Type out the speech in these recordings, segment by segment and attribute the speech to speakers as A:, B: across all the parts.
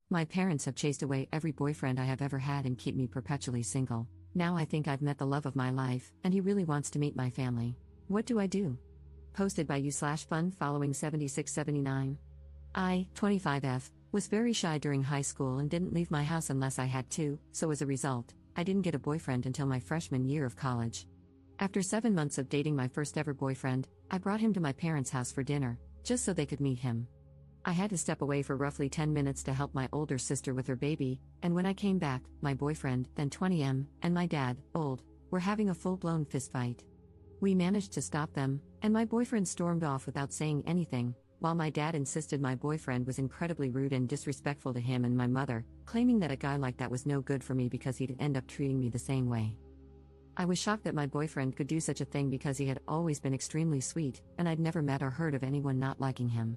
A: My parents have chased away every boyfriend I have ever had and keep me perpetually single. Now I think I've met the love of my life, and he really wants to meet my family. What do I do? Posted by you/fun following 7679. I, 25F, was very shy during high school and didn't leave my house unless I had to, so as a result, I didn't get a boyfriend until my freshman year of college. After 7 months of dating my first ever boyfriend, I brought him to my parents' house for dinner, just so they could meet him. I had to step away for roughly 10 minutes to help my older sister with her baby, and when I came back, my boyfriend, then 20M, and my dad, old, were having a full-blown fistfight. We managed to stop them, and my boyfriend stormed off without saying anything, while my dad insisted my boyfriend was incredibly rude and disrespectful to him and my mother, claiming that a guy like that was no good for me because he'd end up treating me the same way. I was shocked that my boyfriend could do such a thing because he had always been extremely sweet, and I'd never met or heard of anyone not liking him.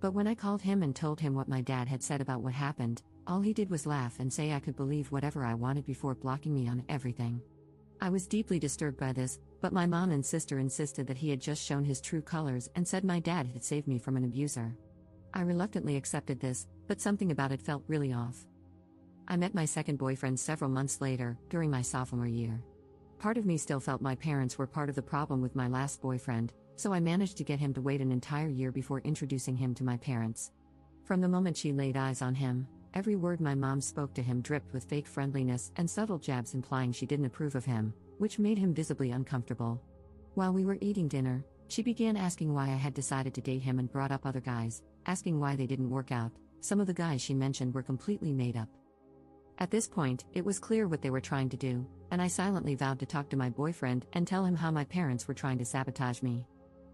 A: But when I called him and told him what my dad had said about what happened, all he did was laugh and say I could believe whatever I wanted before blocking me on everything. I was deeply disturbed by this, but my mom and sister insisted that he had just shown his true colors and said my dad had saved me from an abuser. I reluctantly accepted this, but something about it felt really off. I met my second boyfriend several months later, during my sophomore year. Part of me still felt my parents were part of the problem with my last boyfriend, so I managed to get him to wait an entire year before introducing him to my parents. From the moment she laid eyes on him, every word my mom spoke to him dripped with fake friendliness and subtle jabs implying she didn't approve of him, which made him visibly uncomfortable. While we were eating dinner, she began asking why I had decided to date him and brought up other guys, asking why they didn't work out. Some of the guys she mentioned were completely made up. At this point, it was clear what they were trying to do, and I silently vowed to talk to my boyfriend and tell him how my parents were trying to sabotage me.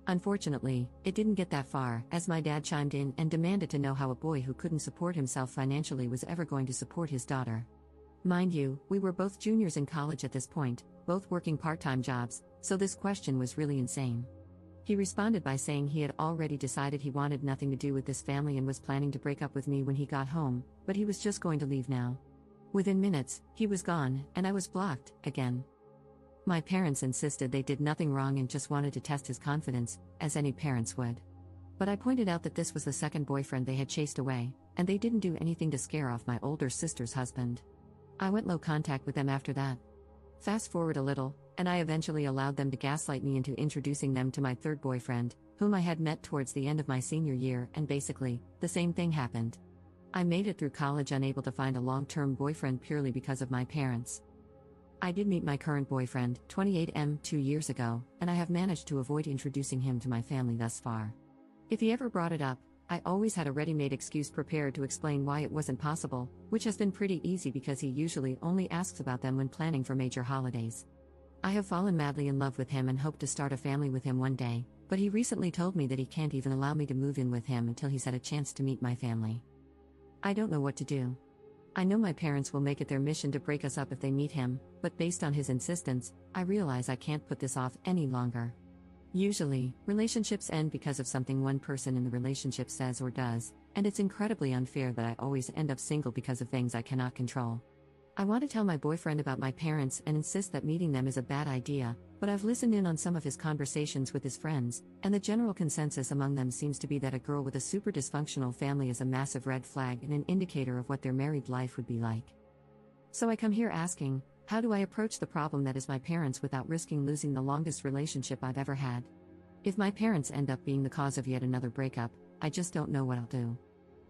A: Unfortunately, it didn't get that far, as my dad chimed in and demanded to know how a boy who couldn't support himself financially was ever going to support his daughter. Mind you, we were both juniors in college at this point, both working part-time jobs, so this question was really insane. He responded by saying he had already decided he wanted nothing to do with this family and was planning to break up with me when he got home, but he was just going to leave now. Within minutes, he was gone, and I was blocked, again. My parents insisted they did nothing wrong and just wanted to test his confidence, as any parents would. But I pointed out that this was the second boyfriend they had chased away, and they didn't do anything to scare off my older sister's husband. I went low contact with them after that. Fast forward a little, and I eventually allowed them to gaslight me into introducing them to my third boyfriend, whom I had met towards the end of my senior year, and basically, the same thing happened. I made it through college unable to find a long-term boyfriend purely because of my parents. I did meet my current boyfriend, 28M, 2 years ago, and I have managed to avoid introducing him to my family thus far. If he ever brought it up, I always had a ready-made excuse prepared to explain why it wasn't possible, which has been pretty easy because he usually only asks about them when planning for major holidays. I have fallen madly in love with him and hope to start a family with him one day, but he recently told me that he can't even allow me to move in with him until he's had a chance to meet my family. I don't know what to do. I know my parents will make it their mission to break us up if they meet him, but based on his insistence, I realize I can't put this off any longer. Usually, relationships end because of something one person in the relationship says or does, and it's incredibly unfair that I always end up single because of things I cannot control. I want to tell my boyfriend about my parents and insist that meeting them is a bad idea, but I've listened in on some of his conversations with his friends, and the general consensus among them seems to be that a girl with a super dysfunctional family is a massive red flag and an indicator of what their married life would be like. So I come here asking, how do I approach the problem that is my parents without risking losing the longest relationship I've ever had? If my parents end up being the cause of yet another breakup, I just don't know what I'll do.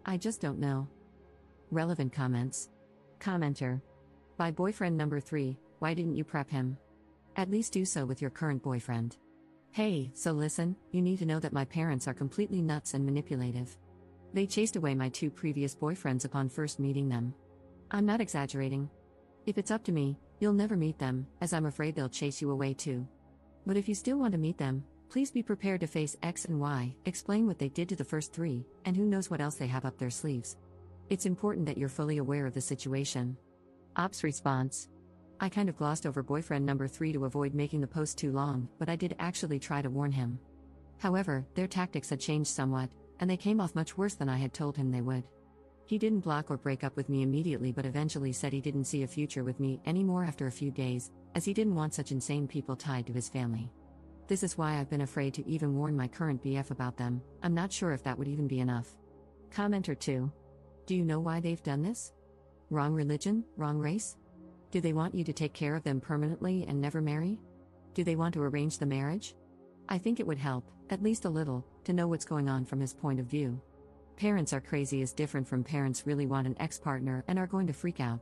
A: I just don't know. Relevant comments. Commenter. By boyfriend number 3, why didn't you prep him? At least do so with your current boyfriend. Hey, so listen, you need to know that my parents are completely nuts and manipulative. They chased away my 2 previous boyfriends upon first meeting them. I'm not exaggerating. If it's up to me, you'll never meet them, as I'm afraid they'll chase you away too. But if you still want to meet them, please be prepared to face X and Y, explain what they did to the first 3, and who knows what else they have up their sleeves. It's important that you're fully aware of the situation. Ops response. I kind of glossed over boyfriend number 3 to avoid making the post too long, but I did actually try to warn him. However, their tactics had changed somewhat, and they came off much worse than I had told him they would. He didn't block or break up with me immediately but eventually said he didn't see a future with me anymore after a few days, as he didn't want such insane people tied to his family. This is why I've been afraid to even warn my current BF about them. I'm not sure if that would even be enough. Commenter 2. Do you know why they've done this? Wrong religion, wrong race? Do they want you to take care of them permanently and never marry? Do they want to arrange the marriage? I think it would help, at least a little, to know what's going on from his point of view. Parents are crazy is different from parents really want an ex-partner and are going to freak out.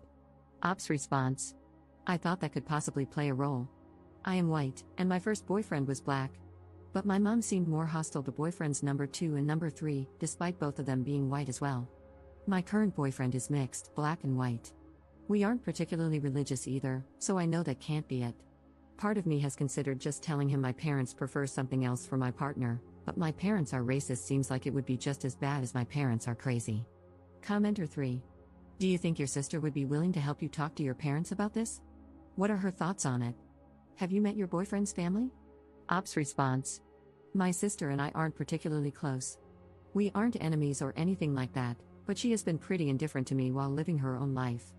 A: Op's response. I thought that could possibly play a role. I am white, and my first boyfriend was black. But my mom seemed more hostile to boyfriends number 2 and number 3, despite both of them being white as well. My current boyfriend is mixed, black and white. We aren't particularly religious either, so I know that can't be it. Part of me has considered just telling him my parents prefer something else for my partner, but my parents are racist seems like it would be just as bad as my parents are crazy. Commenter 3. Do you think your sister would be willing to help you talk to your parents about this? What are her thoughts on it? Have you met your boyfriend's family? Op's response. My sister and I aren't particularly close. We aren't enemies or anything like that, but she has been pretty indifferent to me while living her own life.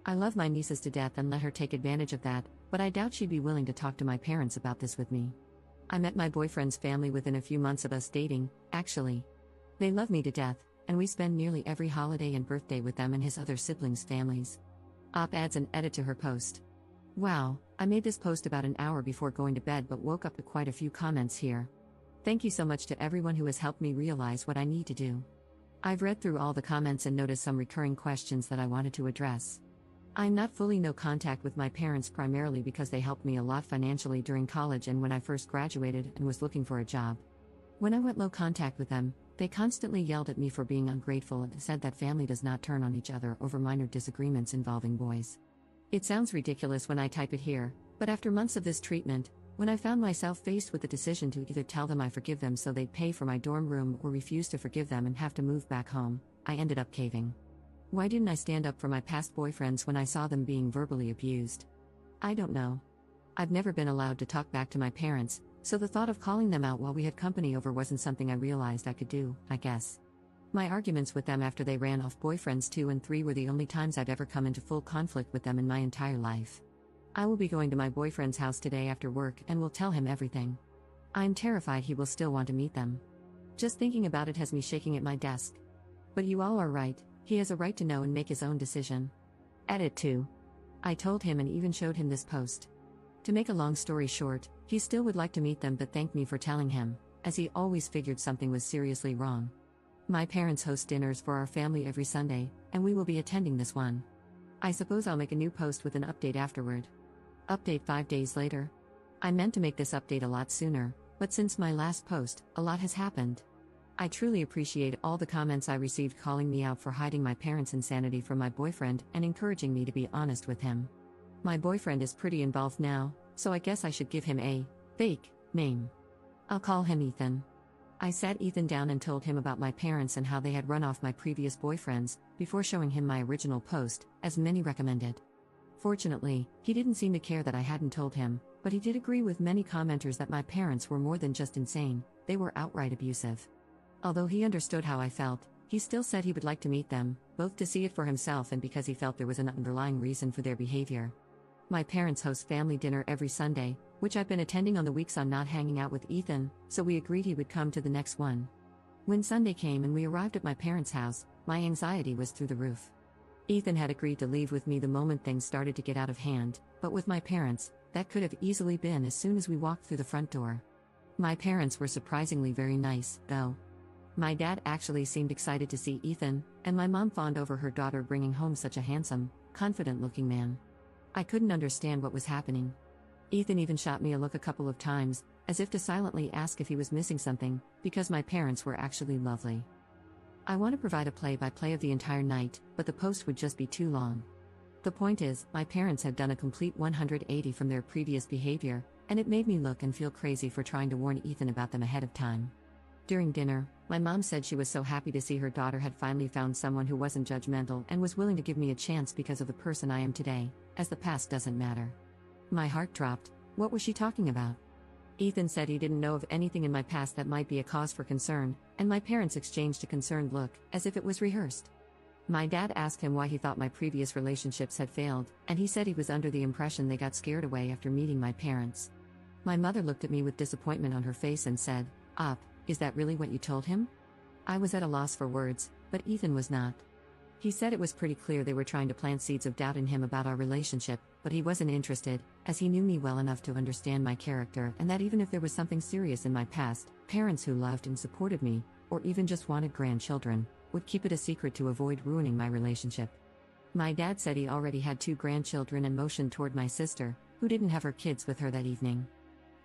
A: I love my nieces to death and let her take advantage of that, but I doubt she'd be willing to talk to my parents about this with me. I met my boyfriend's family within a few months of us dating, actually. They love me to death, and we spend nearly every holiday and birthday with them and his other siblings' families. Op adds an edit to her post. Wow, I made this post about an hour before going to bed but woke up to quite a few comments here. Thank you so much to everyone who has helped me realize what I need to do. I've read through all the comments and noticed some recurring questions that I wanted to address. I'm not fully no contact with my parents primarily because they helped me a lot financially during college and when I first graduated and was looking for a job. When I went low contact with them, they constantly yelled at me for being ungrateful and said that family does not turn on each other over minor disagreements involving boys. It sounds ridiculous when I type it here, but after months of this treatment, when I found myself faced with the decision to either tell them I forgive them so they'd pay for my dorm room or refuse to forgive them and have to move back home, I ended up caving. Why didn't I stand up for my past boyfriends when I saw them being verbally abused? I don't know. I've never been allowed to talk back to my parents, so the thought of calling them out while we had company over wasn't something I realized I could do, I guess. My arguments with them after they ran off boyfriends 2 and 3 were the only times I've ever come into full conflict with them in my entire life. I will be going to my boyfriend's house today after work and will tell him everything. I'm terrified he will still want to meet them. Just thinking about it has me shaking at my desk. But you all are right. He has a right to know and make his own decision. Edit 2. I told him and even showed him this post. To make a long story short, he still would like to meet them but thanked me for telling him, as he always figured something was seriously wrong. My parents host dinners for our family every Sunday, and we will be attending this one. I suppose I'll make a new post with an update afterward. Update 5 days later. I meant to make this update a lot sooner, but since my last post, a lot has happened. I truly appreciate all the comments I received calling me out for hiding my parents' insanity from my boyfriend and encouraging me to be honest with him. My boyfriend is pretty involved now, so I guess I should give him a fake name. I'll call him Ethan. I sat Ethan down and told him about my parents and how they had run off my previous boyfriends, before showing him my original post, as many recommended. Fortunately, he didn't seem to care that I hadn't told him, but he did agree with many commenters that my parents were more than just insane, they were outright abusive. Although he understood how I felt, he still said he would like to meet them, both to see it for himself and because he felt there was an underlying reason for their behavior. My parents host family dinner every Sunday, which I've been attending on the weeks I'm not hanging out with Ethan, so we agreed he would come to the next one. When Sunday came and we arrived at my parents' house, my anxiety was through the roof. Ethan had agreed to leave with me the moment things started to get out of hand, but with my parents, that could have easily been as soon as we walked through the front door. My parents were surprisingly very nice, though. My dad actually seemed excited to see Ethan, and my mom fawned over her daughter bringing home such a handsome, confident-looking man. I couldn't understand what was happening. Ethan even shot me a look a couple of times, as if to silently ask if he was missing something, because my parents were actually lovely. I want to provide a play-by-play of the entire night, but the post would just be too long. The point is, my parents had done a complete 180 from their previous behavior, and it made me look and feel crazy for trying to warn Ethan about them ahead of time. During dinner, my mom said she was so happy to see her daughter had finally found someone who wasn't judgmental and was willing to give me a chance because of the person I am today, as the past doesn't matter. My heart dropped. What was she talking about? Ethan said he didn't know of anything in my past that might be a cause for concern, and my parents exchanged a concerned look, as if it was rehearsed. My dad asked him why he thought my previous relationships had failed, and he said he was under the impression they got scared away after meeting my parents. My mother looked at me with disappointment on her face and said, "Op, is that really what you told him?" I was at a loss for words, but Ethan was not. He said it was pretty clear they were trying to plant seeds of doubt in him about our relationship, but he wasn't interested, as he knew me well enough to understand my character and that even if there was something serious in my past, parents who loved and supported me, or even just wanted grandchildren, would keep it a secret to avoid ruining my relationship. My dad said he already had 2 grandchildren and motioned toward my sister, who didn't have her kids with her that evening.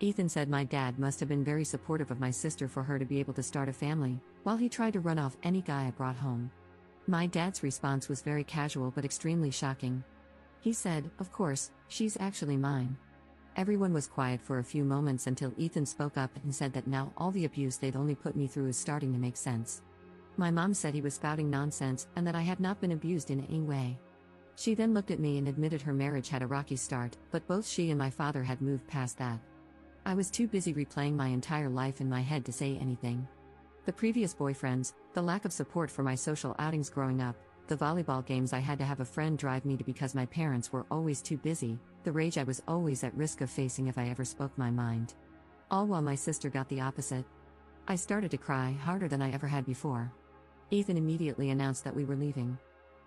A: Ethan said my dad must have been very supportive of my sister for her to be able to start a family, while he tried to run off any guy I brought home. My dad's response was very casual but extremely shocking. He said, "Of course, she's actually mine." Everyone was quiet for a few moments until Ethan spoke up and said that now all the abuse they'd only put me through is starting to make sense. My mom said he was spouting nonsense and that I had not been abused in any way. She then looked at me and admitted her marriage had a rocky start, but both she and my father had moved past that. I was too busy replaying my entire life in my head to say anything. The previous boyfriends, the lack of support for my social outings growing up, the volleyball games I had to have a friend drive me to because my parents were always too busy, the rage I was always at risk of facing if I ever spoke my mind. All while my sister got the opposite. I started to cry harder than I ever had before. Ethan immediately announced that we were leaving.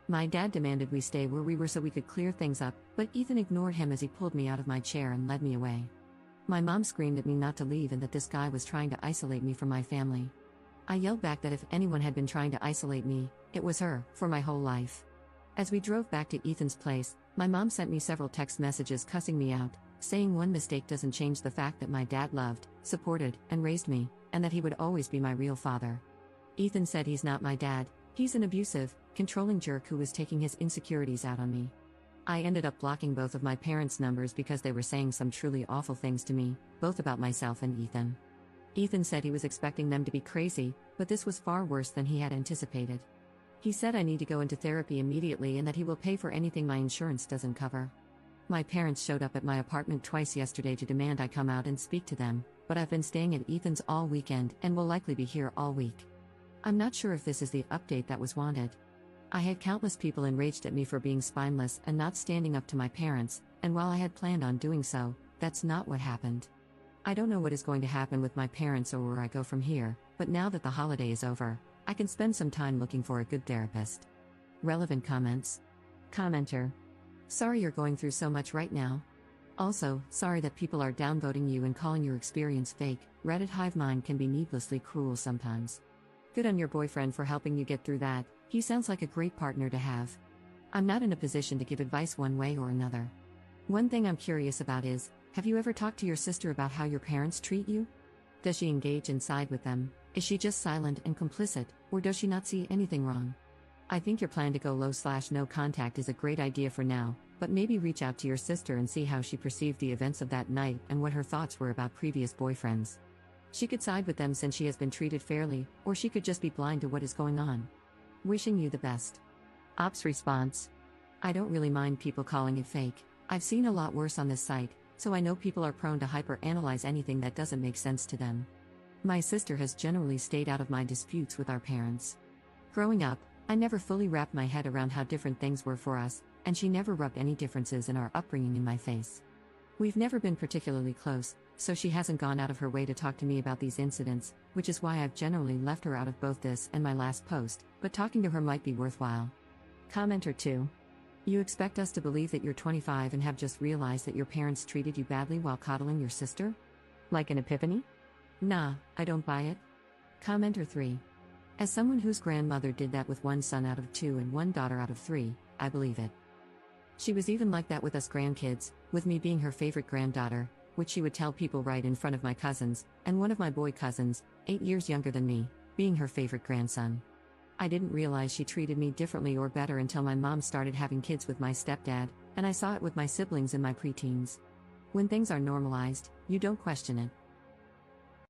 A: My dad demanded we stay where we were so we could clear things up, but Ethan ignored him as he pulled me out of my chair and led me away. My mom screamed at me not to leave and that this guy was trying to isolate me from my family. I yelled back that if anyone had been trying to isolate me, it was her, for my whole life. As we drove back to Ethan's place, my mom sent me several text messages cussing me out, saying one mistake doesn't change the fact that my dad loved, supported, and raised me, and that he would always be my real father. Ethan said he's not my dad, he's an abusive, controlling jerk who was taking his insecurities out on me. I ended up blocking both of my parents' numbers because they were saying some truly awful things to me, both about myself and Ethan. Ethan said he was expecting them to be crazy, but this was far worse than he had anticipated. He said I need to go into therapy immediately and that he will pay for anything my insurance doesn't cover. My parents showed up at my apartment twice yesterday to demand I come out and speak to them, but I've been staying at Ethan's all weekend and will likely be here all week. I'm not sure if this is the update that was wanted. I had countless people enraged at me for being spineless and not standing up to my parents, and while I had planned on doing so, that's not what happened. I don't know what is going to happen with my parents or where I go from here, but now that the holiday is over, I can spend some time looking for a good therapist. Relevant comments. Commenter. Sorry you're going through so much right now. Also, sorry that people are downvoting you and calling your experience fake. Reddit hive mind can be needlessly cruel sometimes. Good on your boyfriend for helping you get through that, he sounds like a great partner to have. I'm not in a position to give advice one way or another. One thing I'm curious about is, have you ever talked to your sister about how your parents treat you? Does she engage and side with them? Is she just silent and complicit, or does she not see anything wrong? I think your plan to go low/no contact is a great idea for now, but maybe reach out to your sister and see how she perceived the events of that night and what her thoughts were about previous boyfriends. She could side with them since she has been treated fairly, or she could just be blind to what is going on. Wishing you the best. Ops response. I don't really mind people calling it fake. I've seen a lot worse on this site, so I know people are prone to hyper-analyze anything that doesn't make sense to them. My sister has generally stayed out of my disputes with our parents. Growing up, I never fully wrapped my head around how different things were for us, and she never rubbed any differences in our upbringing in my face. We've never been particularly close, so she hasn't gone out of her way to talk to me about these incidents, which is why I've generally left her out of both this and my last post, but talking to her might be worthwhile. Commenter 2. You expect us to believe that you're 25 and have just realized that your parents treated you badly while coddling your sister? Like an epiphany? Nah, I don't buy it. Commenter 3. As someone whose grandmother did that with one son out of 2 and one daughter out of 3, I believe it. She was even like that with us grandkids, with me being her favorite granddaughter, which she would tell people right in front of my cousins, and one of my boy cousins, 8 years younger than me, being her favorite grandson. I didn't realize she treated me differently or better until my mom started having kids with my stepdad, and I saw it with my siblings in my preteens. When things are normalized, you don't question it.